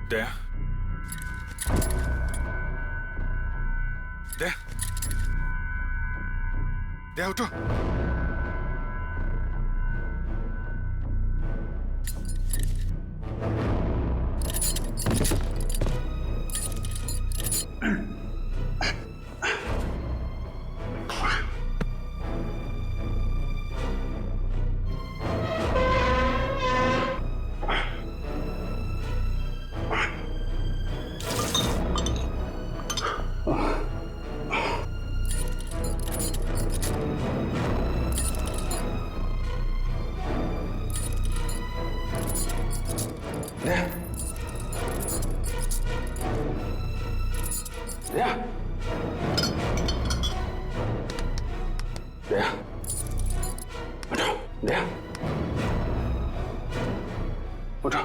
दया, दया, दया उठो। दया, दया, उठो, दया, उठो।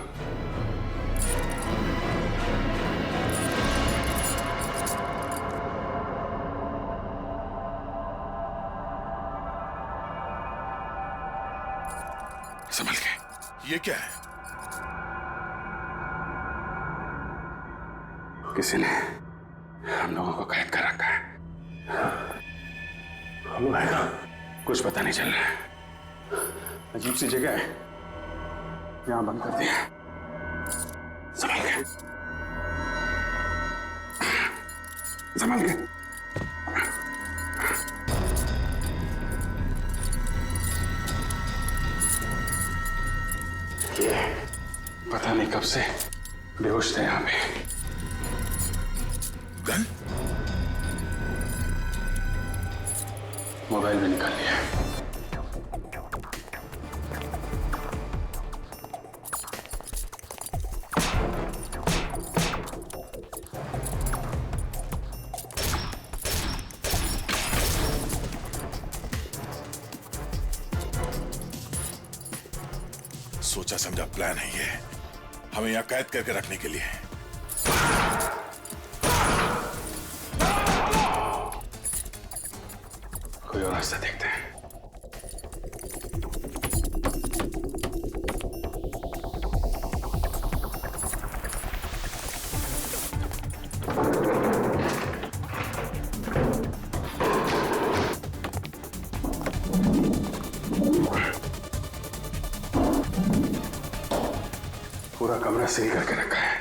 संभल के। ये क्या है? किसी ने हम लोगों को कैद कर रखा है। हम लोग है कहाँ? कुछ पता नहीं चल रहा है। अजीब सी जगह है, यहां बंद कर दिया। संभल के, संभल के। ये पता नहीं कब से बेहोश थे यहां पे। गन? मोबाइल भी निकाल लिया। सोचा समझा प्लान है ये, हमें यहां कैद करके रखने के लिए। कोई और रास्ता देखते हैं। पूरा कमरा सील करके रखा है।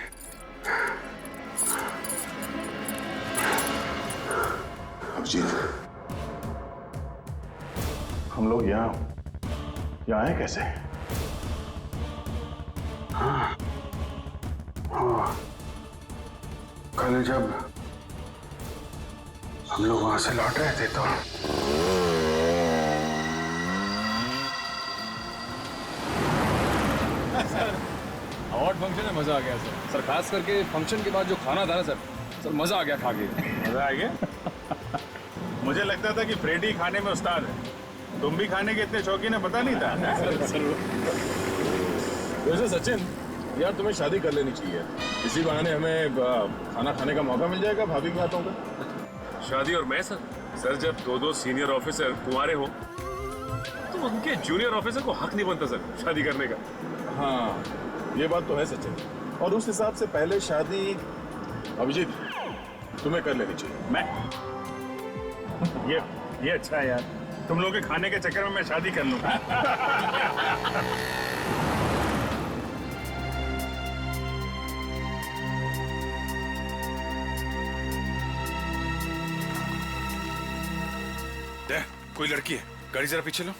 अभिजीत, हम लोग यहाँ आए कैसे? हाँ, कल जब हम लोग वहां से लौट रहे थे तो अवार्ड फंक्शन में मजा आ गया सर। खास करके फंक्शन के बाद जो खाना था ना सर मजा आ गया खा के। मजा आ गया? मुझे लगता था कि फ्रेडी खाने में उस्ताद है, तुम भी खाने के इतने शौकीन है, पता नहीं था। वैसे सचिन यार, तुम्हें शादी कर लेनी चाहिए। इसी बहाने हमें खाना खाने का मौका मिल जाएगा भाभी के हाथों का। शादी और मैं सर जब दो सीनियर ऑफिसर कुंवारे हो तो उनके जूनियर ऑफिसर को हक नहीं बनता सर शादी करने का। हाँ, ये बात तो है सचिन। और उस हिसाब से पहले शादी अभिजीत तुम्हें कर लेनी चाहिए। मैं ये अच्छा है यार, तुम लोग के खाने के चक्कर में मैं शादी कर लूंगा। कोई लड़की है, गाड़ी जरा पीछे लो।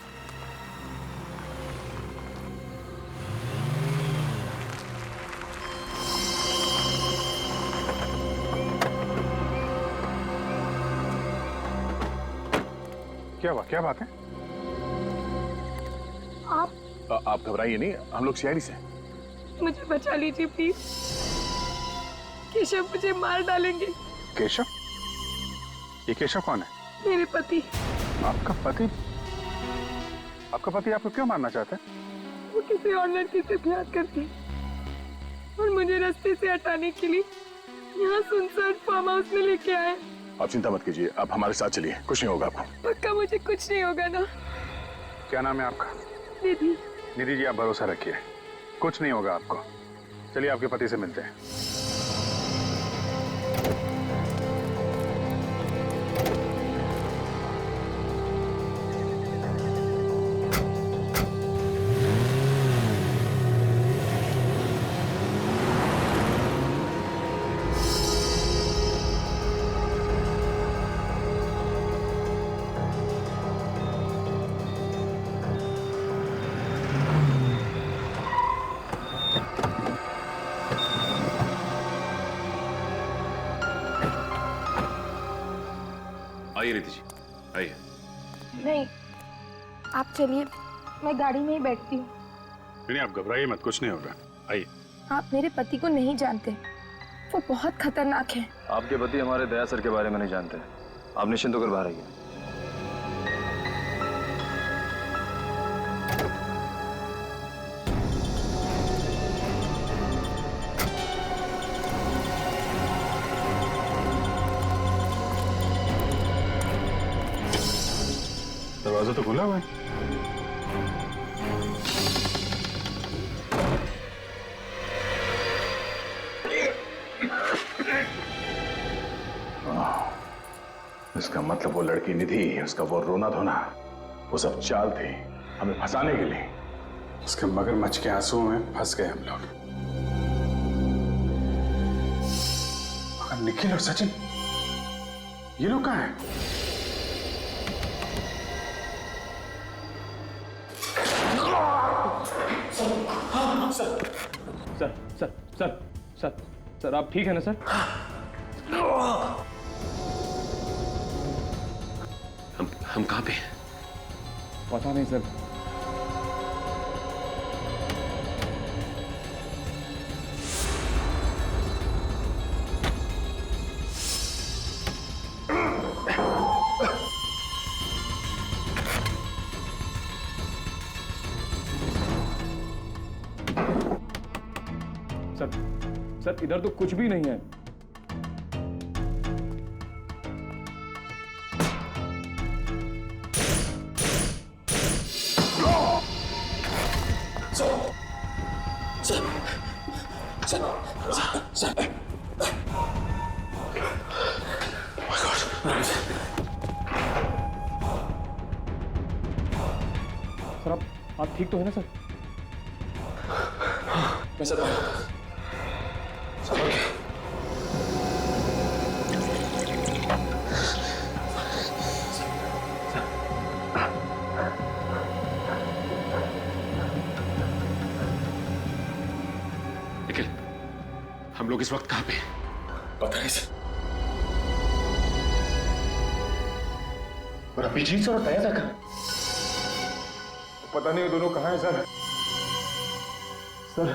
क्या हुआ, क्या बात है? आप घबराइए नहीं, हम लोग सीआईडी से हैं। मुझे बचा लीजिए प्लीज। केशव मुझे मार डालेंगे। केशव? ये केशव कौन है? मेरे पति। आपका पति? आपका पति आपको क्यों मारना चाहता है? वो किसी और लड़की से प्यार करती है और मुझे रास्ते से हटाने के लिए यहाँ सुनसान फार्म हाउस में लेके आए। आप चिंता मत कीजिए, आप हमारे साथ चलिए, कुछ नहीं होगा आपको। पक्का मुझे कुछ नहीं होगा ना? क्या नाम है आपका? दीदी। निधि जी, आप भरोसा रखिए, कुछ नहीं होगा आपको। चलिए आपके पति से मिलते हैं। आइए नीति जी, आइए। नहीं, आप चलिए, मैं गाड़ी में ही बैठती हूँ। नहीं, आप घबराइए मत, कुछ नहीं होगा, आइए। आप मेरे पति को नहीं जानते, वो बहुत खतरनाक है। आपके पति हमारे दया सर के बारे में नहीं जानते। आप निश्चिंत होकर बाहर आइए। दरवाजा तो खुला हुआ है। इसका मतलब वो लड़की निधि, उसका वो रोना धोना, वो सब चाल थी हमें फंसाने के लिए। उसके मगरमच्छ के आंसुओं में फंस गए हम लोग। मगर निखिल और सचिन, ये लोग कहाँ हैं? सर आप ठीक है ना सर? हम कहाँ पे हैं? पता नहीं सर। सर इधर तो कुछ भी नहीं है। सर आप ठीक तो है ना सर? मैं सर निखिल, हम लोग इस वक्त कहाँ पे हैं? पता नहीं सर। और अभिजीत और दया तक पता नहीं वो दोनों कहाँ हैं सर। सर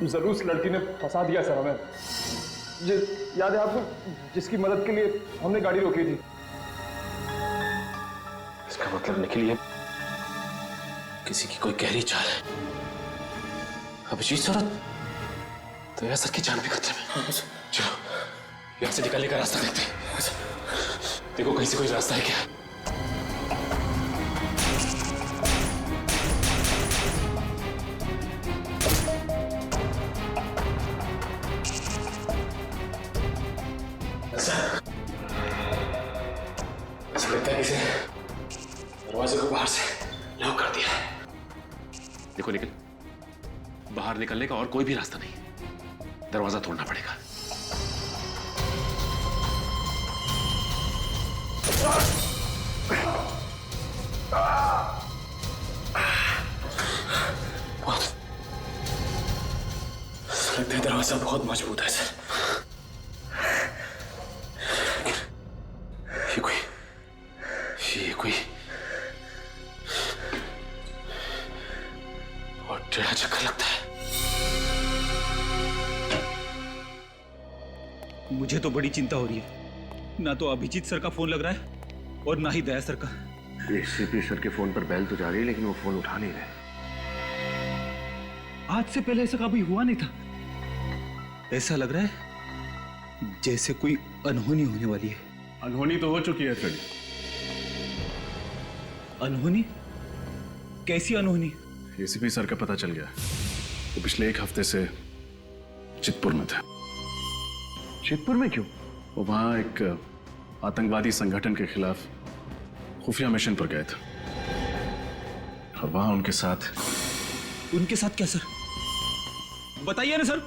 जरूर उस लड़की ने फंसा दिया सर हमें। ये याद है आपको, जिसकी मदद के लिए हमने गाड़ी रोकी थी? इसका मतलब निकली है किसी की कोई गहरी चाल है। अभिजीत सौरभ तो यह सर की जान भी खतरे में। चलो यहाँ से निकलने का रास्ता देखते हैं। देखो कहीं से कोई रास्ता है क्या? ऐसा लगता है किसी ने दरवाजे को बाहर से लॉक कर दिया है। देखो निखिल, बाहर निकलने का और कोई भी रास्ता नहीं, दरवाजा तोड़ना पड़ेगा। लगता है दरवाजा बहुत मजबूत है सर। ये कोई मुझे तो बड़ी चिंता हो रही है। ना तो अभिजीत सर का फोन लग रहा है और ना ही दया सर का। एसीपी सर के फोन पर बेल तो जा रही है, लेकिन वो फोन उठा नहीं रहे। आज से पहले ऐसा कभी हुआ नहीं था। ऐसा लग रहा है जैसे कोई अनहोनी होने वाली है। अनहोनी तो हो चुकी है फ्रेडी। अनहोनी? कैसी अनहोनी? एसीपी सर का पता चल गया। वो पिछले 1 हफ्ते से चितपुर में थे। चितपुर में क्यों? वो वहां एक आतंकवादी संगठन के खिलाफ खुफिया मिशन पर गए थे और वहां उनके साथ क्या सर? बताइए ना सर,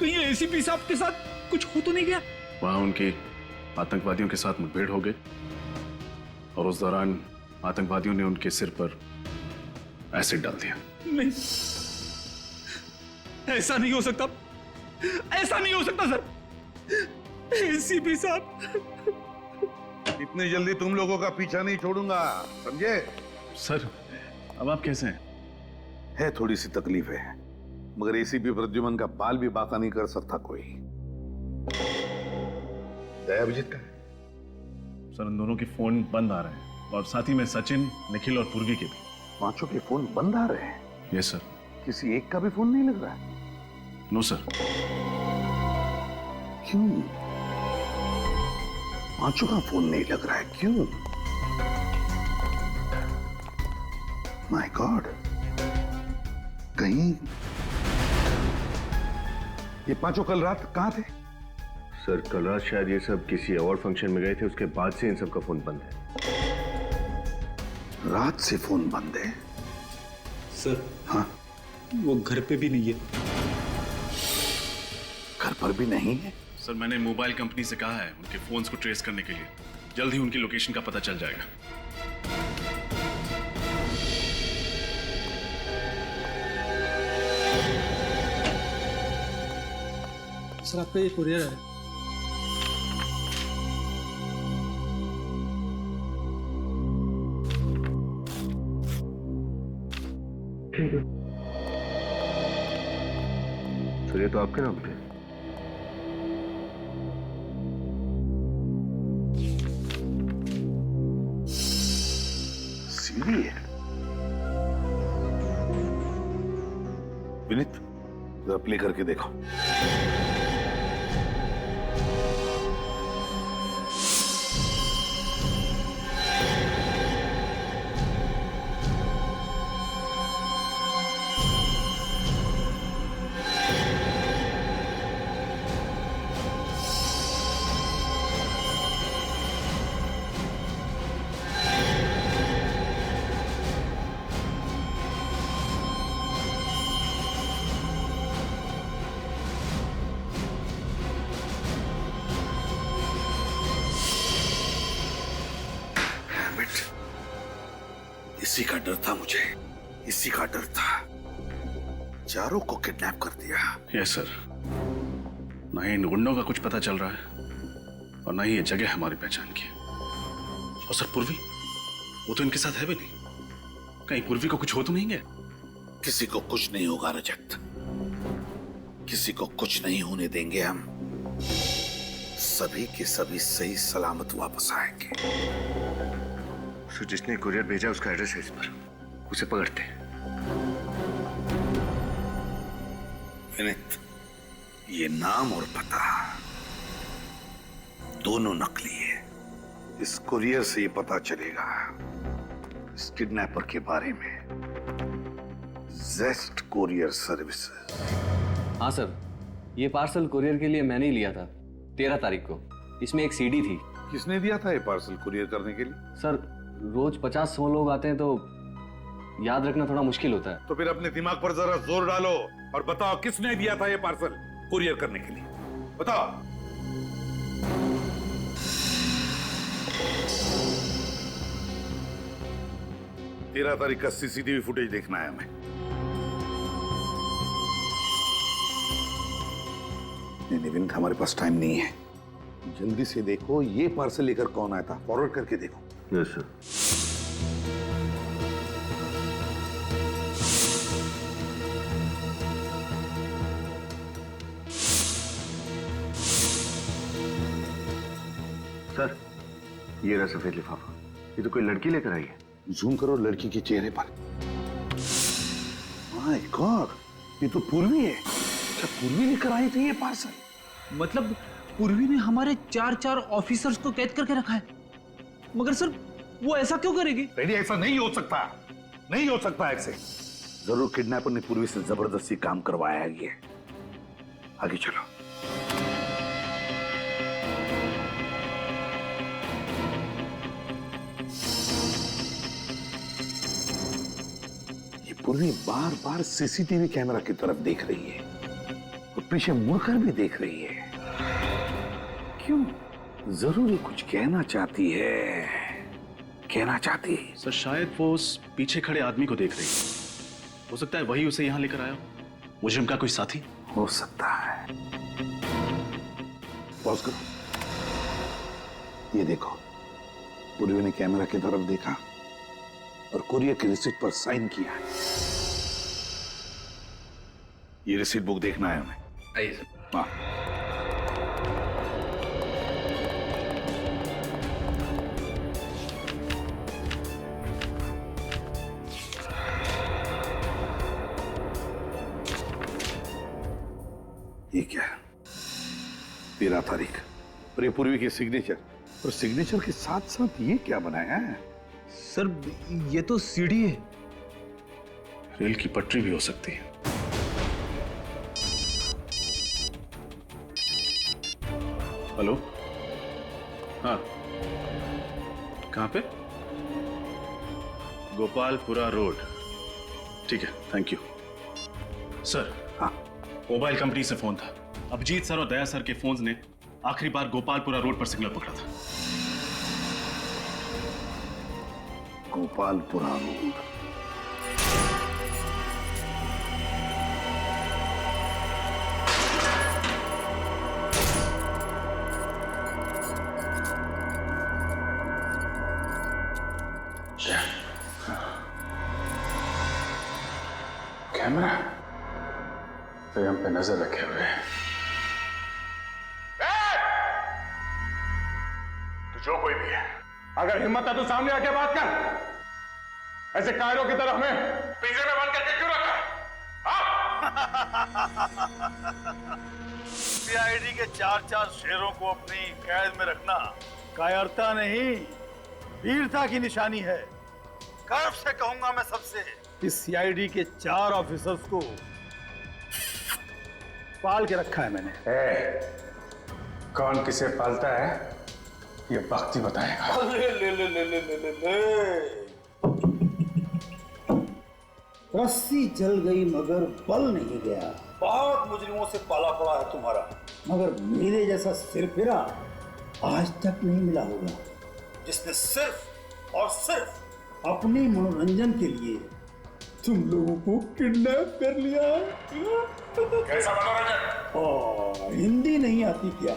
कहीं एसीपी साहब के साथ कुछ हो तो नहीं गया? वहां उनकी आतंकवादियों के साथ मुठभेड़ हो गई और उस दौरान आतंकवादियों ने उनके सिर पर एसिड डाल दिया। नहीं, ऐसा नहीं हो सकता, ऐसा नहीं हो सकता सर। एसीपी साहब, इतनी जल्दी तुम लोगों का पीछा नहीं छोड़ूंगा, समझे? सर, अब आप कैसे हैं? है थोड़ी सी तकलीफ है, मगर एसीपी प्रद्युमन का बाल भी बाका नहीं कर सकता कोई। दया अभिजीत का है? सर, उन दोनों के फोन बंद आ रहे हैं और साथ ही में सचिन, निखिल और पूर्वी के भी। 5 के फोन बंद आ रहे हैं? Yes sir. किसी एक का भी फोन नहीं लग रहा है? No sir. क्यों? 5 का फोन नहीं लग रहा है, क्यों? माय गॉड, कहीं ये 5 कल रात कहां थे? सर, कल रात शायद ये सब किसी अवार्ड फंक्शन में गए थे, उसके बाद से इन सब का फोन बंद है। रात से फोन बंद है? सर, हाँ, वो घर पे भी नहीं है। घर पर भी नहीं है? सर, मैंने मोबाइल कंपनी से कहा है उनके फोन्स को ट्रेस करने के लिए। जल्द ही उनकी लोकेशन का पता चल जाएगा। सर, आपका ये कुरियर है। सर, ये तो आपके नाम पे। सीढ़ी है। विनीत, जरा प्ले करके देखो। इसी का डर था मुझे, इसी का डर था। चारों को किडनैप कर दिया। Yes sir. ना ही इन गुंडों का कुछ पता चल रहा है और ना ही ये जगह हमारी पहचान की। और सर, पूर्वी, वो तो इनके साथ है भी नहीं। कहीं पूर्वी को कुछ हो तो नहीं गया? किसी को कुछ नहीं होगा रजत, किसी को कुछ नहीं होने देंगे हम। सभी के सभी सही सलामत वापस आएंगे। सर, जिसने कुरियर भेजा उसका एड्रेस है इस पर, उसे पकड़ते हैं। विनीत, ये नाम और पता दोनों नकली है। इस कुरियर से ये पता चलेगा इस किडनैपर के बारे में। जेस्ट कुरियर सर्विसेज। हाँ सर, ये पार्सल कुरियर के लिए मैंने ही लिया था 13 तारीख को। इसमें एक सीडी थी। किसने दिया था ये पार्सल कुरियर करने के लिए? सर, रोज 50-100 लोग आते हैं तो याद रखना थोड़ा मुश्किल होता है। तो फिर अपने दिमाग पर जरा जोर डालो और बताओ किसने दिया था ये पार्सल कुरियर करने के लिए? बताओ। तेरह तारीख का सीसीटीवी फुटेज देखना है हमें। नहीं विनीत, हमारे पास टाइम नहीं है। जल्दी से देखो ये पार्सल लेकर कौन आया था, फॉरवर्ड करके देखो। Yes sir. सर, ये रहा सफेद लिफाफा। ये तो कोई लड़की लेकर आई है। जूम करो लड़की के चेहरे पर। माय गॉड, ये तो पूर्वी है। क्या पूर्वी लेकर आई थी ये पार्सल? मतलब पूर्वी ने हमारे 4 ऑफिसर्स को कैद करके रखा है। मगर सर वो ऐसा क्यों करेगी? रेडी, ऐसा नहीं हो सकता, नहीं हो सकता ऐसे। जरूर किडनैपर ने पूर्वी से जबरदस्ती काम करवाया है ये। आगे चलो। ये पूर्वी बार बार सीसीटीवी कैमरा की तरफ देख रही है और पीछे मुड़कर भी देख रही है। क्यों? जरूर ये कुछ कहना चाहती है, कहना चाहती है। सर शायद वो उस पीछे खड़े आदमी को देख रही है। हो सकता है वही उसे यहां लेकर आया हो। मुजरिम का कोई साथी हो सकता है। पॉज करो। ये देखो, पूर्वी ने कैमरा की तरफ देखा और कुरियर की रिसीट पर साइन किया है। ये रिसीट बुक देखना है हमें। आइए सर। हाँ। ये क्या है? 13 तारीख और ये पूर्वी की सिग्नेचर, और सिग्नेचर के साथ साथ ये क्या बनाया है? सर ये तो सीढ़ी है। रेल की पटरी भी हो सकती है। हेलो, हाँ, कहां पे? गोपालपुरा रोड। ठीक है, थैंक यू सर। हाँ, मोबाइल कंपनी से फोन था। अभिजीत सर और दया सर के फोन्स ने आखिरी बार गोपालपुरा रोड पर सिग्नल पकड़ा था। गोपालपुरा रोड। कैमरा तो हम पे नजर रखे हुए हैं। तो जो कोई भी है, अगर हिम्मत है तो सामने आके बात कर। ऐसे कायरों की तरह हमें पिंजरे में बंद करके क्यों रखा? सीआईडी के 4 शेरों को अपनी कैद में रखना कायरता नहीं, वीरता की निशानी है। गर्व से कहूंगा मैं सबसे, इस सीआईडी के 4 ऑफिसर्स को पाल के रखा है मैंने। कौन किसे पालता है ये वक्त ही बताएगा। ले ले ले ले ले ले ले ले। रस्सी जल गई मगर बल नहीं गया। बहुत मुजरिमों से पाला पड़ा है तुम्हारा, मगर मेरे जैसा सिरफिरा आज तक नहीं मिला होगा जिसने सिर्फ और सिर्फ अपने मनोरंजन के लिए तुम लोगों को किडनैप कर लिया। कैसा मनोरंजन? हिंदी नहीं आती क्या?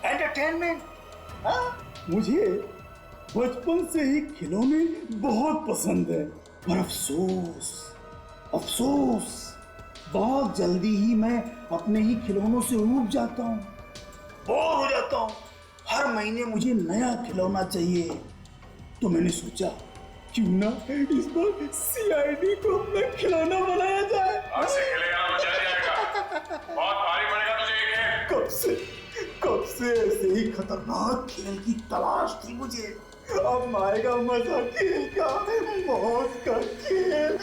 एंटरटेनमेंट। मुझे बचपन से ही खिलौने बहुत पसंद है, पर अफसोस अफसोस बहुत जल्दी ही मैं अपने ही खिलौनों से ऊब जाता हूँ, बोर हो जाता हूँ। हर महीने मुझे नया खिलौना चाहिए। तो मैंने सोचा क्यों ना इस बार सीआईडी को अपना खिलौना बनाया जाए। आज से खेलेगा तो चल जाएगा। बहुत भारी पड़ेगा तुझे ये खेल। कब से ऐसे ही खतरनाक खेल की तलाश थी मुझे। अब आएगा मजा खेल का, मौत का खेल।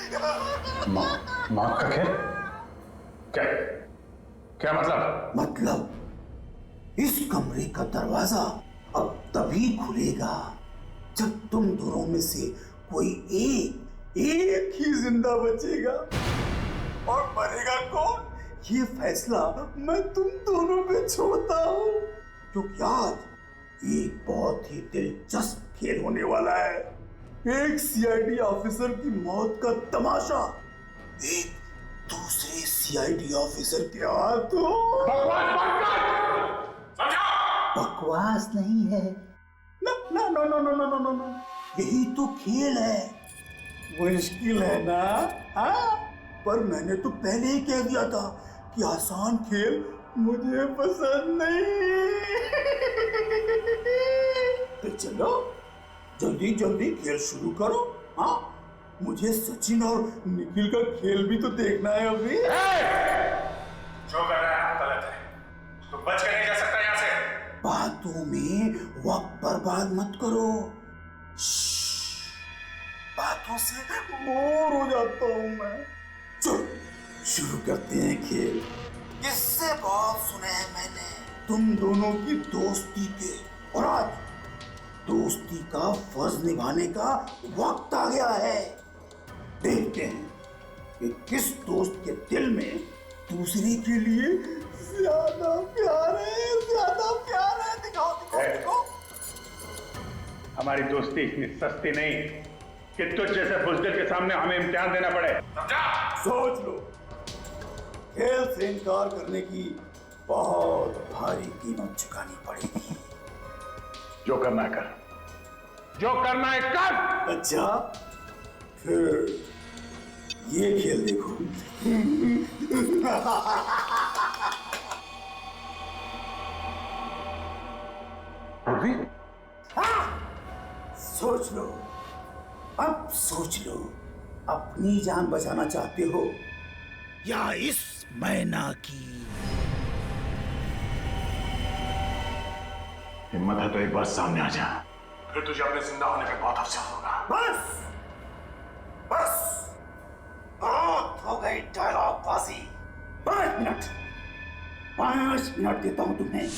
मौत का खेल? क्या क्या मतलब? मतलब इस कमरे का दरवाजा अब तभी खुलेगा जब तुम दोनों में से कोई एक ही जिंदा बचेगा। और मरेगा कौन, ये फैसला मैं तुम दोनों पे छोड़ता हूँ। क्योंकि आज एक बहुत ही दिलचस्प खेल होने वाला है। एक सीआईडी ऑफिसर की मौत का तमाशा एक दूसरे सीआईडी ऑफिसर के हाथों। बकवास नहीं है ना, ना, no no no no no no no, यही तो खेल है। मुश्किल है ना? हाँ, पर मैंने तो पहले ही कह दिया था कि आसान खेल मुझे पसंद नहीं। तो चलो जल्दी जल्दी खेल शुरू करो। हाँ, मुझे सचिन और निखिल का खेल भी तो देखना है अभी। जो कर रहा है गलत है, तो बच कर नहीं जा सकता यहाँ से। बातों में वक्त बर्बाद मत करो। बातों से बोर हो जाता हूं मैं। चलो शुरू करते हैं खेल। किससे बहुत सुने हैं मैंने तुम दोनों की दोस्ती के, और आज दोस्ती का फर्ज निभाने का वक्त आ गया है। देखते हैं कि किस दोस्त के दिल में दूसरे के लिए ज्यादा प्यार है, ज्यादा प्यार है। दिखाओ दिखाओ दिखाओ। हमारी दोस्ती इतनी सस्ती नहीं कि तुझ जैसे बुज़दिल के सामने हमें इम्तिहान देना पड़े। सोच लो, खेल से इनकार करने की बहुत भारी कीमत चुकानी पड़ेगी। जो करना है कर, जो करना है कर। अच्छा, फिर ये खेल देखो। सोच लो, अब सोच लो, अपनी जान बचाना चाहते हो या इस मैना की? हिम्मत है तो एक बार सामने आ जा, फिर तुझे अपने जिंदा होने पे बहुत अफसोस होगा। बस बस, बहुत हो गई डायलॉग बाजी। 5 मिनट देता हूं तुम्हें,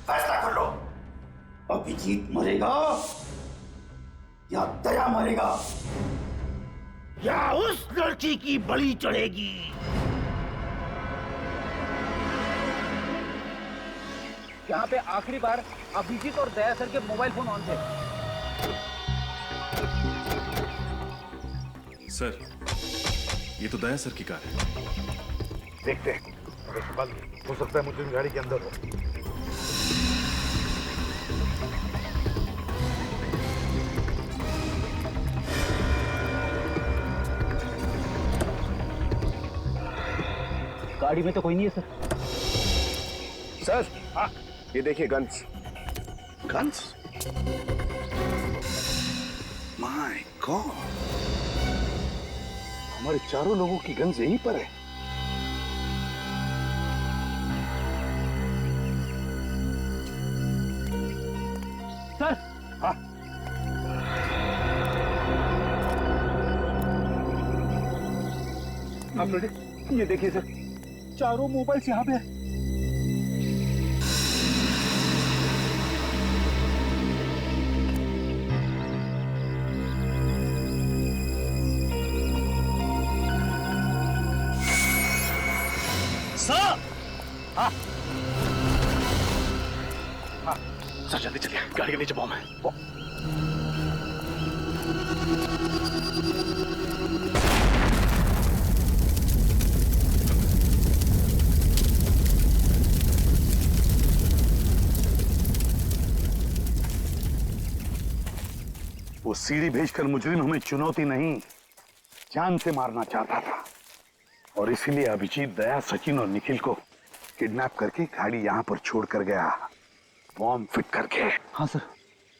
फैसला कर लो। अभिजीत मरेगा या दया मरेगा, या उस लड़की की बलि चढ़ेगी। यहाँ पे आखिरी बार अभिजीत और दया सर के मोबाइल फोन ऑन थे। सर, ये तो दया सर की कार है। देखते हैं, हो सकता है मुझे गाड़ी के अंदर हो। गाड़ी में तो कोई नहीं है सर। सर, हाँ, ये देखिए गन्स। गन्स? माय गॉड, हमारे चारों लोगों की गन्स यहीं पर है। सर, हाँ, आप रेडी? ये देखिए सर, चारों मोबाइल्स यहाँ पे है। सर, हाँ हाँ, सर जल्दी चलिए, गाड़ी के नीचे बॉम्ब है। वो सीढ़ी भेजकर मुजरिम हमें चुनौती नहीं, जान से मारना चाहता था, और इसीलिए अभिजीत, दया, सचिन और निखिल को किडनैप करके गाड़ी यहाँ पर छोड़ कर गया, बॉम्ब फिट करके। हाँ सर,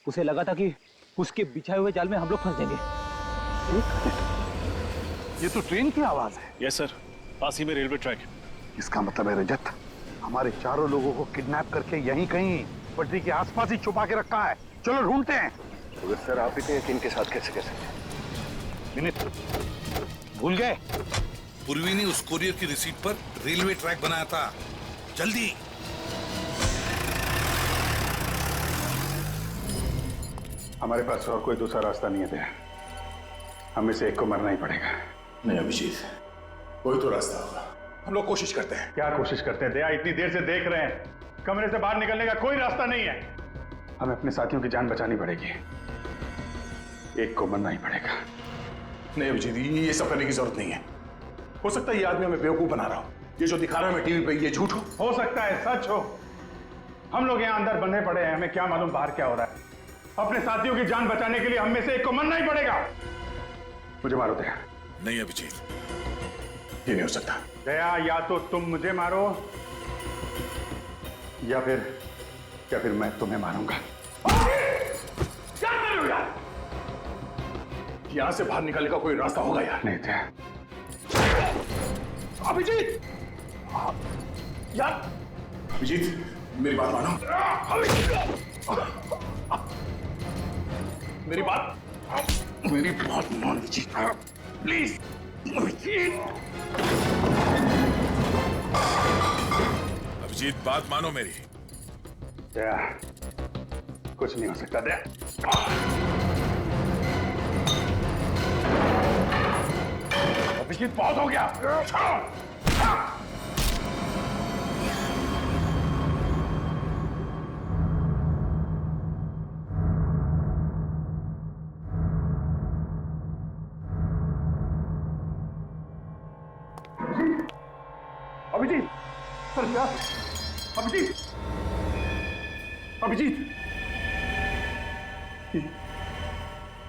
उसे लगा था कि उसके बिछाए हुए जाल में हम लोग फंस जाएंगे। ये तो ट्रेन की आवाज है। यस सर, पास ही में रेलवे ट्रैक है। इसका मतलब है रजत हमारे चारों लोगों को किडनैप करके यहीं कहीं पटरी के आसपास ही छुपा के रखा है। चलो ढूंढते हैं। तो सर, आप इतने यकीन के साथ कैसे कर सकते? विनीत, भूल गए? पूर्वी ने उस कोरियर की रिसीट पर रेलवे ट्रैक बनाया था। जल्दी। हमारे पास और कोई दूसरा रास्ता नहीं है, हमें से एक को मरना ही पड़ेगा। नहीं अभिजीत, कोई तो रास्ता होगा। हम लोग कोशिश करते हैं। क्या कोशिश करते हैं? दया इतनी देर से देख रहे हैं, कमरे से बाहर निकलने का कोई रास्ता नहीं है। हमें अपने साथियों की जान बचानी पड़ेगी, एक को मरना ही पड़ेगा। नहीं अभिजीत, ये सब करने की जरूरत नहीं है। हो सकता है ये आदमी हमें बेवकूफ बना रहा हो। ये जो दिखा रहा है टीवी पे, ये झूठ हो सकता है सच हो। हम लोग यहाँ अंदर बंधे पड़े हैं, हमें क्या मालूम बाहर क्या हो रहा है। अपने साथियों की जान बचाने के लिए हम में से एक को मरना ही पड़ेगा। मुझे मारो दया। नहीं अभिजीत, ये नहीं हो सकता। दया, या तो तुम मुझे मारो या फिर मैं तुम्हें मारूंगा। क्या कर रहे हो यार? यहां से बाहर निकलने का कोई रास्ता होगा यार? नहीं थे। अभिजीत यार, अभिजीत मेरी बात मानो। मेरी बात मान लीजिए प्लीज। अभिजीत बात मानो मेरी। दया, कुछ नहीं हो सकता दया। अभिजीत बहुत हो गया। अभिजीत, सर क्या? अभिजीत, अभिजीत,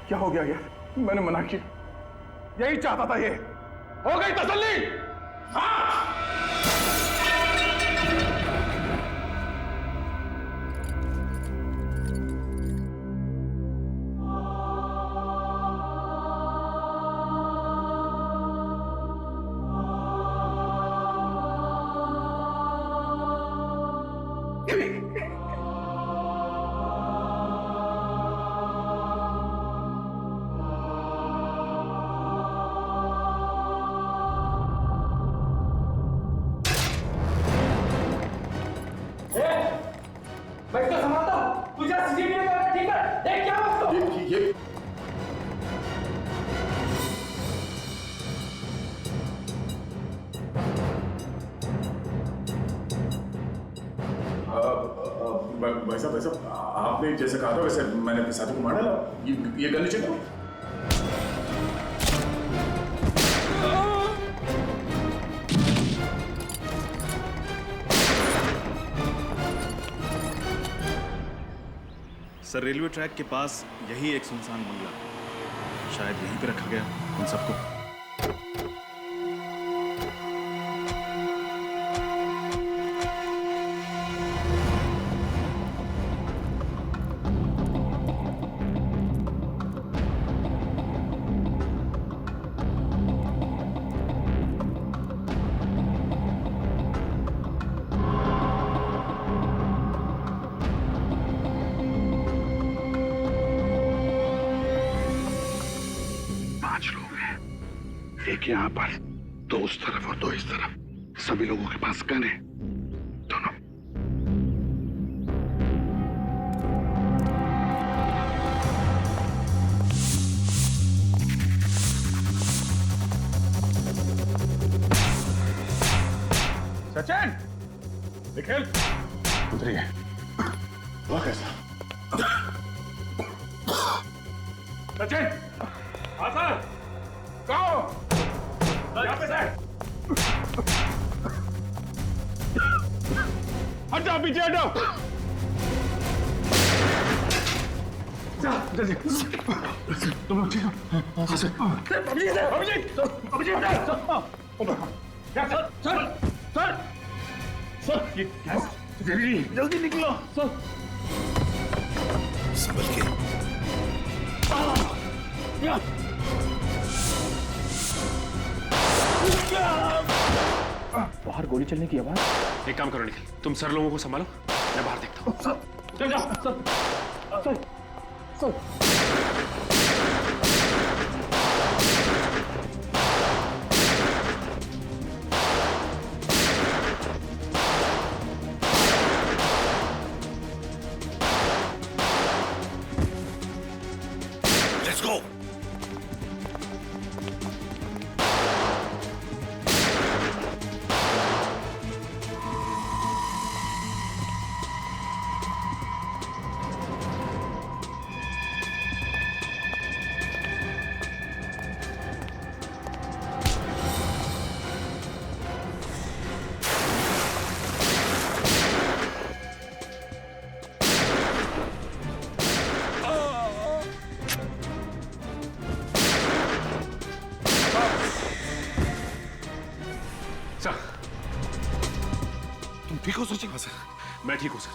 क्या हो गया यार? मैंने मना किया, यही चाहता था। ये हो गई तसल्ली? हाँ। मैं इसको संभालता हूँ। तुझे सीसीटीवी में कैमरा ठीक है? देख क्या हुआ उसको? ये भाई साहब आपने जैसे कहा था वैसे मैंने अपने साथी को मार डाला। ये गन नीचे दो। सर, रेलवे ट्रैक के पास यही एक सुनसान बंगला, शायद यहीं पे रखा गया उन सबको। एक यहाँ पर, दो उस तरफ और दो इस तरफ। सभी लोगों के पास गन है, दोनों। सचिन, निखिल, उतरिए। वह कैसा? सचिन, हाँ सर, कहो यहाँ पे सर। हट जाओ, पीछे हटो। जल्दी, तुम लोग ठीक हो? हाँ sir. Abhijit, Abhijit, Abhijit, sir, sir, ये जल्दी निकलो सर। संभल के। बाहर गोली चलने की आवाज। एक काम करो निखिल, तुम सर लोगों को संभालो, मैं बाहर देखता हूँ। चल जाओ सर, सर, लेट्स गो। ठीक हो सचिन? हाँ सर, मैं ठीक हूं सर,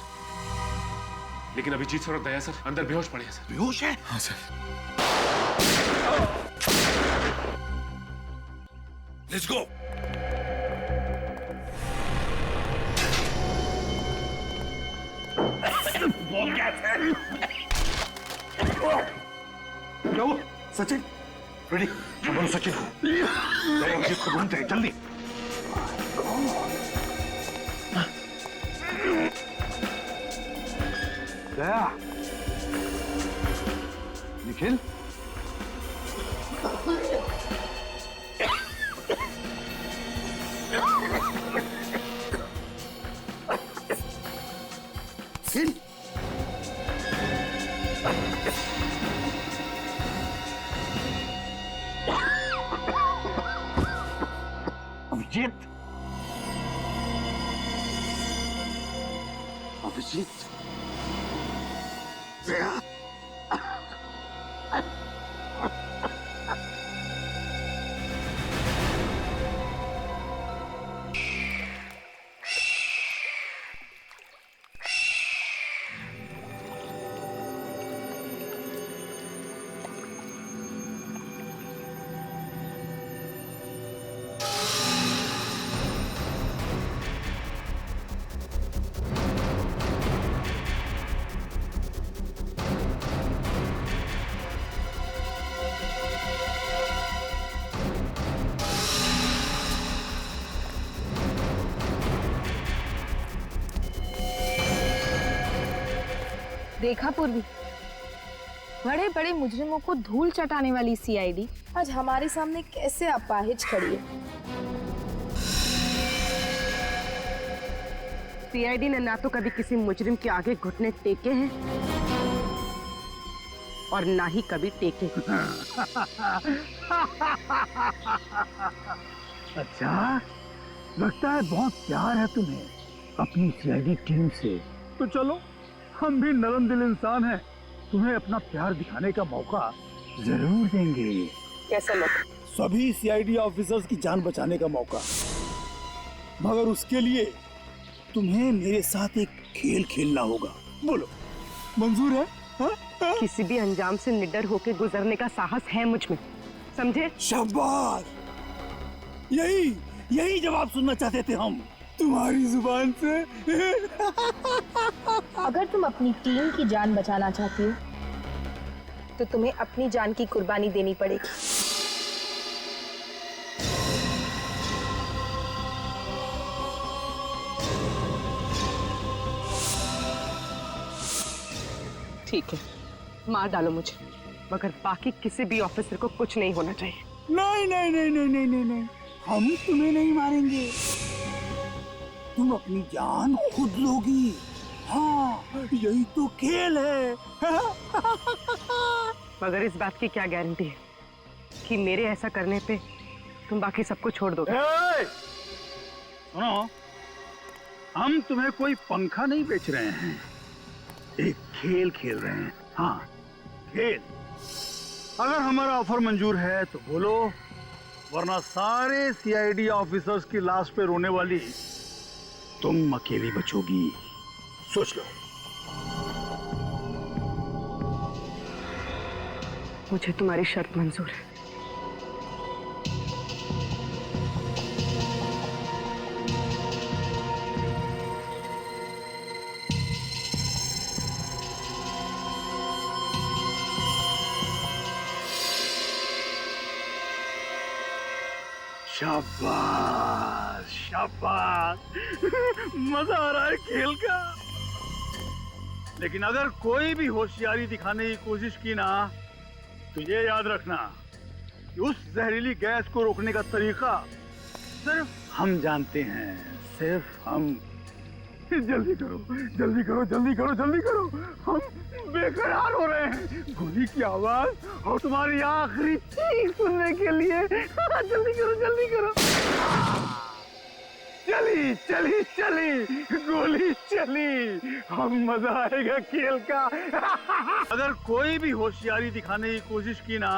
लेकिन अभिजीत सर और दया सर अंदर बेहोश पड़े हैं सर। बेहोश है? हाँ सर। Let's go. क्या हुआ? सचिन, रेडी? मैं बोलूं सचिन को। अभिजीत को ढूंढते हैं, जल्दी। दया, निखिल, सिल, अभिजीत, अभिजीत, दया, देखा पूर्वी, बड़े बड़े मुजरिमों को धूल चटाने वाली सीआईडी आज हमारे सामने कैसे अपाहिज खड़ी है। सीआईडी ने ना तो कभी किसी मुजरिम के आगे घुटने टेके हैं और ना ही कभी टेके। अच्छा, लगता है बहुत प्यार है तुम्हें अपनी सीआईडी टीम से। तो चलो, हम भी नरम दिल इंसान हैं, तुम्हें अपना प्यार दिखाने का मौका जरूर देंगे। कैसे लोग? सभी सीआईडी ऑफिसर्स की जान बचाने का मौका, मगर उसके लिए तुम्हें मेरे साथ एक खेल खेलना होगा। बोलो, मंजूर है? हा? हा? किसी भी अंजाम से निडर होकर गुजरने का साहस है मुझ में, समझे? शाबाश, यही जवाब सुनना चाहते थे हम तुम्हारी जुबान से। अगर तुम अपनी टीम की जान बचाना चाहती हो तो तुम्हें अपनी जान की कुर्बानी देनी पड़ेगी। ठीक है, मार डालो मुझे, मगर बाकी किसी भी ऑफिसर को कुछ नहीं होना चाहिए। नहीं नहीं नहीं नहीं नहीं नहीं नहीं, हम तुम्हें नहीं मारेंगे, तुम अपनी जान खुद लोगी। हाँ, यही तो खेल है। मगर इस बात की क्या गारंटी है कि मेरे ऐसा करने पे तुम बाकी सबको छोड़ दोगे? सुनो, हम तुम्हें कोई पंखा नहीं बेच रहे हैं, एक खेल खेल रहे हैं। हाँ, खेल। अगर हमारा ऑफर मंजूर है तो बोलो, वरना सारे सीआईडी ऑफिसर्स की लाश पे रोने वाली तुम अकेली बचोगी। सोच लो। मुझे तुम्हारी शर्त मंजूर है। शाबाश शाबाश, मजा आ रहा है खेल का। लेकिन अगर कोई भी होशियारी दिखाने की कोशिश की ना, तो ये याद रखना कि उस जहरीली गैस को रोकने का तरीका सिर्फ हम जानते हैं, सिर्फ हम। जल्दी करो जल्दी करो जल्दी करो जल्दी करो, हम बेकरार हो रहे हैं गोली की आवाज और तुम्हारी आखिरी चीख सुनने के लिए। जल्दी करो जल्दी करो। चली चली चली गोली चली, हम मजा आएगा खेल का। अगर कोई भी होशियारी दिखाने की कोशिश की ना,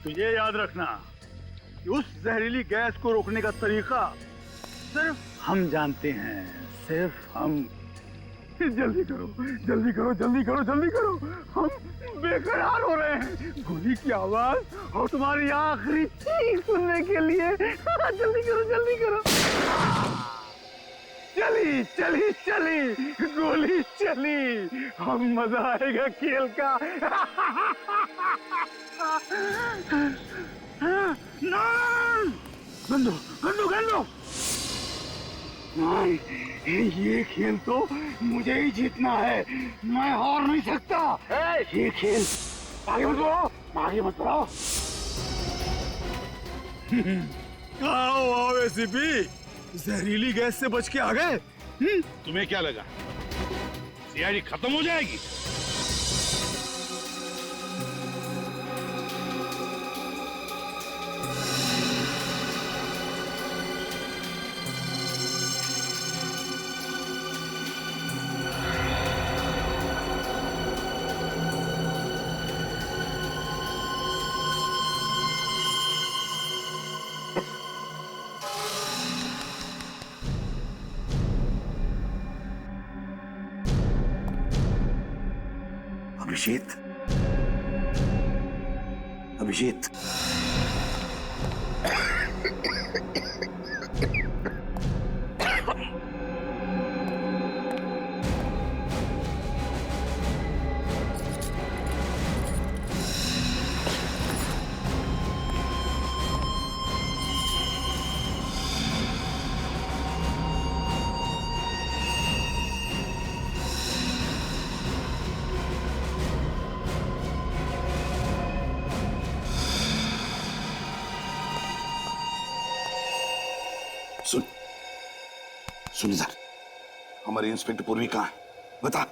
तो ये याद रखना कि उस जहरीली गैस को रोकने का तरीका सिर्फ हम जानते हैं, सिर्फ हम। जल्दी करो जल्दी करो जल्दी करो जल्दी करो, हम बेकरार हो रहे हैं। गोली की आवाज और तुम्हारी आखिरी चीख सुनने के लिए। जल्दी करो जल्दी करो। चली चली चली गोली चली, हम मजा आएगा खेल का। गंदो गंदो गंदो, ये खेल तो मुझे ही जीतना है, मैं हार नहीं सकता। ये खेल आगे मत बढ़ाओ, आगे मत बढ़ाओ। आओ आओ एसीपी, जहरीली गैस से बच के आ गए। तुम्हें क्या लगा सीआईडी खत्म हो जाएगी? अभिजीत, अभिजीत, सुन इधर, हमारी इंस्पेक्टर पूर्वी कहाँ है? बता।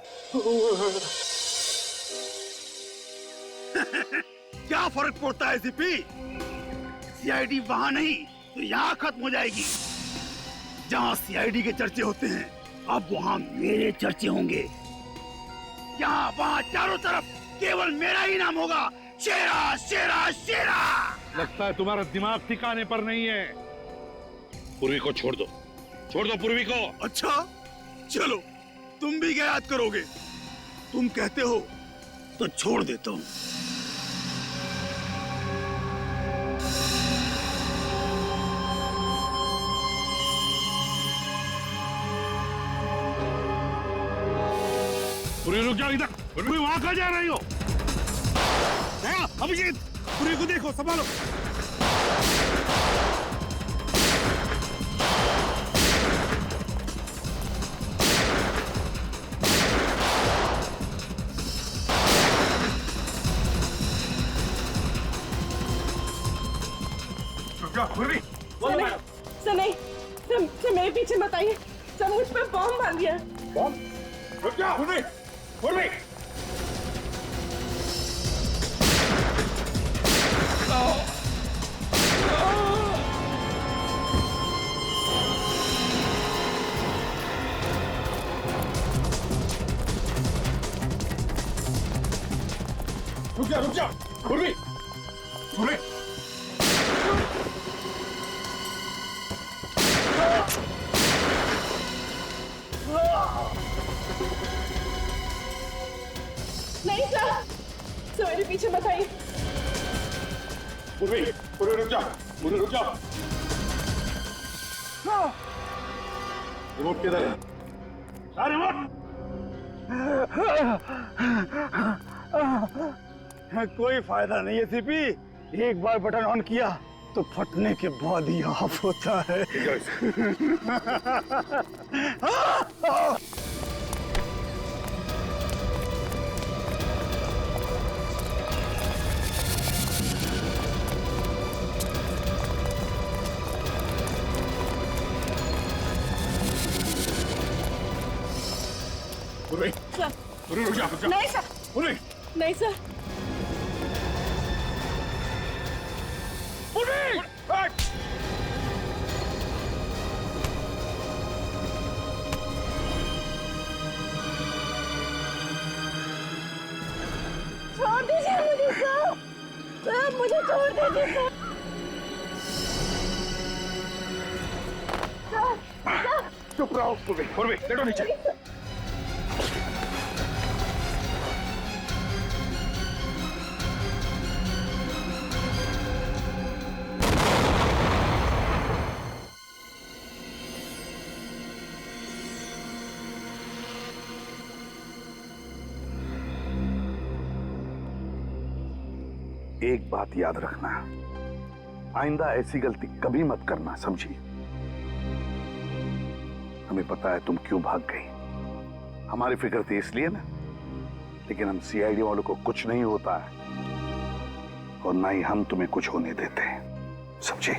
क्या फर्क पड़ता है सीपी? सीआईडी वहां नहीं तो यहाँ खत्म हो जाएगी। जहाँ सीआईडी के चर्चे होते हैं अब वहाँ मेरे चर्चे होंगे। यहाँ वहाँ चारों तरफ केवल मेरा ही नाम होगा, शेरा शेरा शेरा। लगता है तुम्हारा दिमाग ठिकाने पर नहीं है। पूर्वी को छोड़ दो, छोड़ दो पूर्वी को। अच्छा चलो, तुम भी क्या याद करोगे? तुम कहते हो तो छोड़ देता हूँ। पूर्वी रुक जाओ इधर। पूर्वी वहां कहाँ जा रही हो? अभिजीत, पूर्वी को देखो, संभालो। सर नहीं, सर मेरे पीछे मत आइए, सर मुझ पे बॉम्ब बांध दिया। बॉम्ब? रुक जा, पूर्वी, पूर्वी। रुक जा, पूर्वी, पूर्वी। नहीं सर, सर मेरे पीछे मत आइए। पूर्वी, पूर्वी रुक जा, पूर्वी रुक जा। रिमोट किधर है? रिमोट। कोई फायदा नहीं है सीपी, एक बार बटन ऑन किया तो फटने के बाद ही ऑफ होता है। पूर्वी, सर, पूर्वी रुक जा, रुक जा। नहीं सर, पूर्वी, नहीं सर। पूर्वी, छोड़ दीजिए मुझे सर, सर मुझे छोड़ दीजिए सर। चुप रहो पूर्वी, पूर्वी लेटो नीचे। एक बात याद रखना, आइंदा ऐसी गलती कभी मत करना, समझी? हमें पता है तुम क्यों भाग गई, हमारी फिक्र थी इसलिए ना, लेकिन हम सीआईडी वालों को कुछ नहीं होता है और ना ही हम तुम्हें कुछ होने देते हैं, समझे?